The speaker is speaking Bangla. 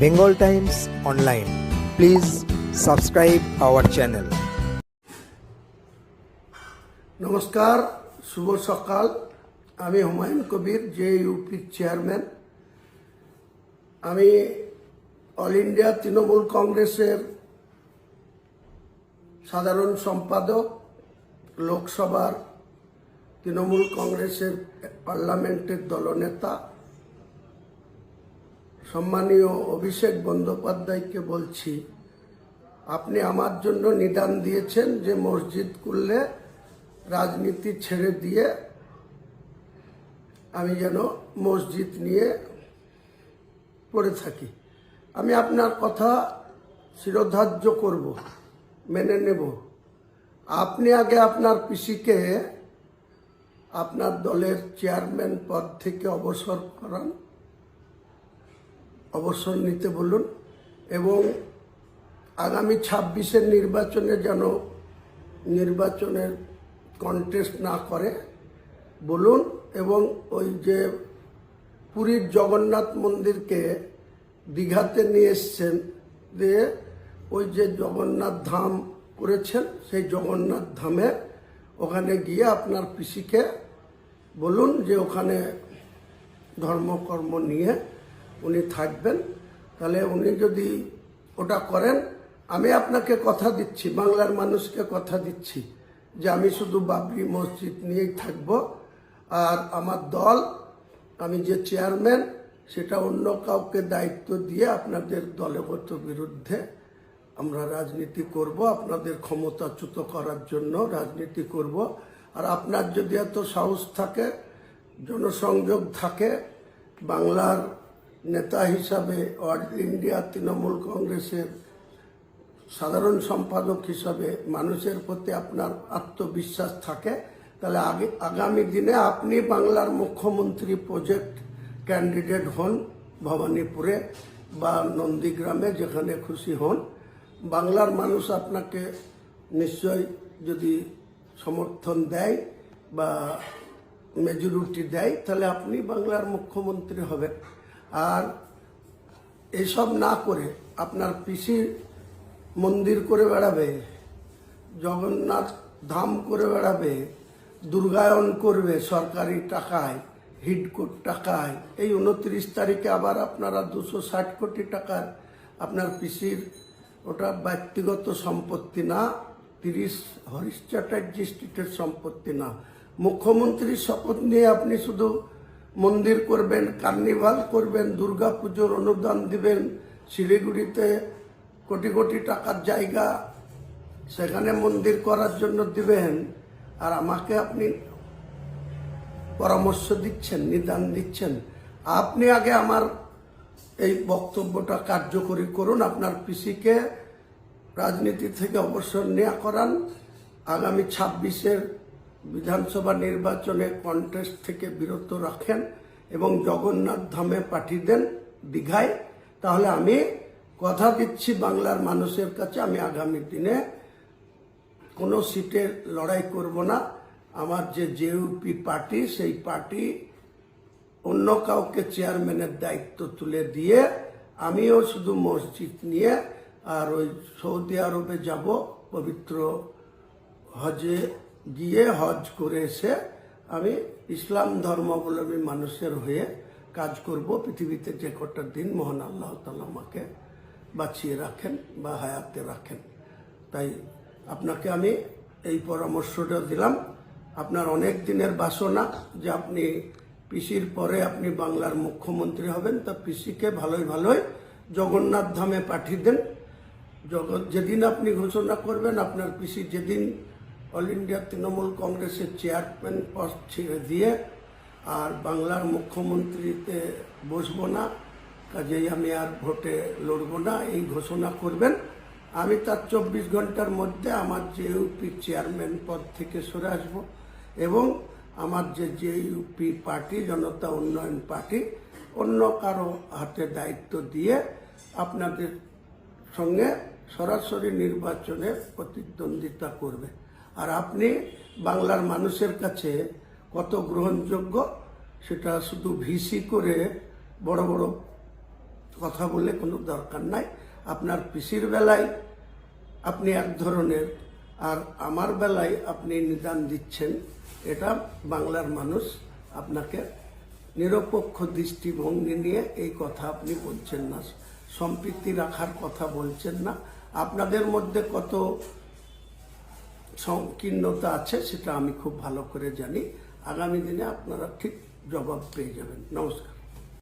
Bengal Times Online. Please subscribe our channel. নমস্কার, শুভ সকাল। আমি হুমায়ুন কবির, জেইউপির চেয়ারম্যান। আমি অল ইন্ডিয়া তৃণমূল কংগ্রেসের সাধারণ সম্পাদক, লোকসভার তৃণমূল কংগ্রেসের পার্লামেন্টের দলনেতা সম্মানীয় অভিষেক বন্দ্যোপাধ্যায়কে বলছি, আপনি আমার জন্য নিদান দিয়েছেন যে মসজিদ করলে রাজনীতি ছেড়ে দিয়ে আমি যেন মসজিদ নিয়ে পড়ে থাকি। আমি আপনার কথা শিরোধার্য করব, মেনে নেব। আপনি আগে আপনার পিসিকে আপনার দলের চেয়ারম্যান পদ থেকে অবসর করান, অবসর নিতে বলুন, এবং আগামী 26-এর নির্বাচনে যেন নির্বাচনের কন্টেস্ট না করে বলুন। এবং ওই যে পুরীর জগন্নাথ মন্দিরকে দীঘাতে নিয়ে এসছেন, দিয়ে ওই যে জগন্নাথ ধাম করেছেন, সেই জগন্নাথ ধামে ওখানে গিয়ে আপনার পিসিকে বলুন যে ওখানে ধর্মকর্ম নিয়ে উনি থাকবেন। তাহলে উনি যদি ওটা করেন, আমি আপনাকে কথা দিচ্ছি, বাংলার মানুষকে কথা দিচ্ছি যে আমি শুধু বাবরি মসজিদ নিয়েই থাকব। আর আমার দল, আমি যে চেয়ারম্যান, সেটা অন্য কাউকে দায়িত্ব দিয়ে আপনাদের দলগত বিরুদ্ধে আমরা রাজনীতি করব, আপনাদের ক্ষমতাচ্যুত করার জন্য রাজনীতি করব। আর আপনার যদি এত সাহস থাকে, জনসংযোগ থাকে, বাংলার নেতা হিসাবে অল ইন্ডিয়া তৃণমূল কংগ্রেসের সাধারণ সম্পাদক হিসাবে মানুষের প্রতি আপনার আত্মবিশ্বাস থাকে, তাহলে আগামী দিনে আপনি বাংলার মুখ্যমন্ত্রী প্রজেক্ট ক্যান্ডিডেট হন, ভবানীপুরে বা নন্দীগ্রামে, যেখানে খুশি হন। বাংলার মানুষ আপনাকে নিশ্চয় যদি সমর্থন দেয় বা মেজরিটি দেয়, তাহলে আপনি বাংলার মুখ্যমন্ত্রী হবেন। আর এইসব না করে আপনার পিসি মন্দির করে বেড়াবে, জগন্নাথ ধাম করে বেড়াবে, দুর্গায়ন করবে সরকারি টাকায়, হিডকোর টাকায়। এই 29 তারিখে আবার আপনারা 260 কোটি টাকার, আপনার পিসির ওটা ব্যক্তিগত সম্পত্তি না, 30 হরিশ চ্যাটার্জি স্ট্রিটের সম্পত্তি না। মুখ্যমন্ত্রীর শপথ নিয়ে আপনি শুধু মন্দির করবেন, কার্নিভাল করবেন, দুর্গা পুজোর অনুদান দিবেন, শিলিগুড়িতে কোটি কোটি টাকার জায়গা, সেখানে মন্দির করার জন্য দিবেন। আর আমাকে আপনি পরামর্শ দিচ্ছেন, নিদান দিচ্ছেন। আপনি আগে আমার এই বক্তব্যটা কার্যকরী করুন, আপনার পিসিকে রাজনীতি থেকে অবসর নেওয়া করান, আগামী 26-এর বিধানসভা নির্বাচনে কন্টেস্ট থেকে বিরত রাখেন এবং জগন্নাথ ধামে পাঠিয়ে দেন, দীঘায়। তাহলে আমি কথা দিচ্ছি বাংলার মানুষের কাছে, আমি আগামী দিনে কোনো সিটের লড়াই করব না। আমার যে জেইউপি পার্টি, সেই পার্টি অন্য কাউকে চেয়ারম্যানের দায়িত্ব তুলে দিয়ে আমিও শুধু মসজিদ নিয়ে আর ওই সৌদি আরবে যাব, পবিত্র হজে গিয়ে হজ করে এসে আমি ইসলাম ধর্মাবলম্বী মানুষের হয়ে কাজ করব। পৃথিবীতে যে কটা দিন মহান আল্লাহ তাআলা আমাকে বাঁচিয়ে রাখেন বা হায়াতে রাখেন। তাই আপনাকে আমি এই পরামর্শটা দিলাম। আপনার অনেক দিনের বাসনা যে আপনি পিসির পরে আপনি বাংলার মুখ্যমন্ত্রী হবেন, তা পিসিকে ভালোই ভালোই জগন্নাথ ধামে পাঠিয়ে দেন। যেদিন আপনি ঘোষণা করবেন, আপনার পিসি যেদিন অল ইন্ডিয়া তৃণমূল কংগ্রেসের চেয়ারম্যান পদ ছেড়ে দিয়ে আর বাংলার মুখ্যমন্ত্রীতে বসবো না, কাজেই আমি আর ভোটে লড়বো না, এই ঘোষণা করবেন। আমি তার 24 ঘন্টার মধ্যে আমার জেইউপি চেয়ারম্যান পদ থেকে সরে আসবো এবং আমার যে জেইউপি পার্টি, জনতা উন্নয়ন পার্টি, অন্য কারো হাতে দায়িত্ব দিয়ে আপনাদের সঙ্গে সরাসরি নির্বাচনে প্রতিদ্বন্দ্বিতা করবে। আর আপনি বাংলার মানুষের কাছে কত গ্রহণযোগ্য, সেটা শুধু ভিসি করে বড় বড় কথা বলে কোনো দরকার নাই। আপনার পিসির বেলায় আপনি এক ধরনের, আর আমার বেলায় আপনি নিদান দিচ্ছেন, এটা বাংলার মানুষ আপনাকে নিরপেক্ষ দৃষ্টিভঙ্গি নিয়ে এই কথা আপনি বলছেন না, সম্প্রীতি রাখার কথা বলছেন না। আপনাদের মধ্যে কত সংকীর্ণতা আছে সেটা আমি খুব ভালো করে জানি। আগামী দিনে আপনারা ঠিক জবাব পেয়ে যাবেন। নমস্কার।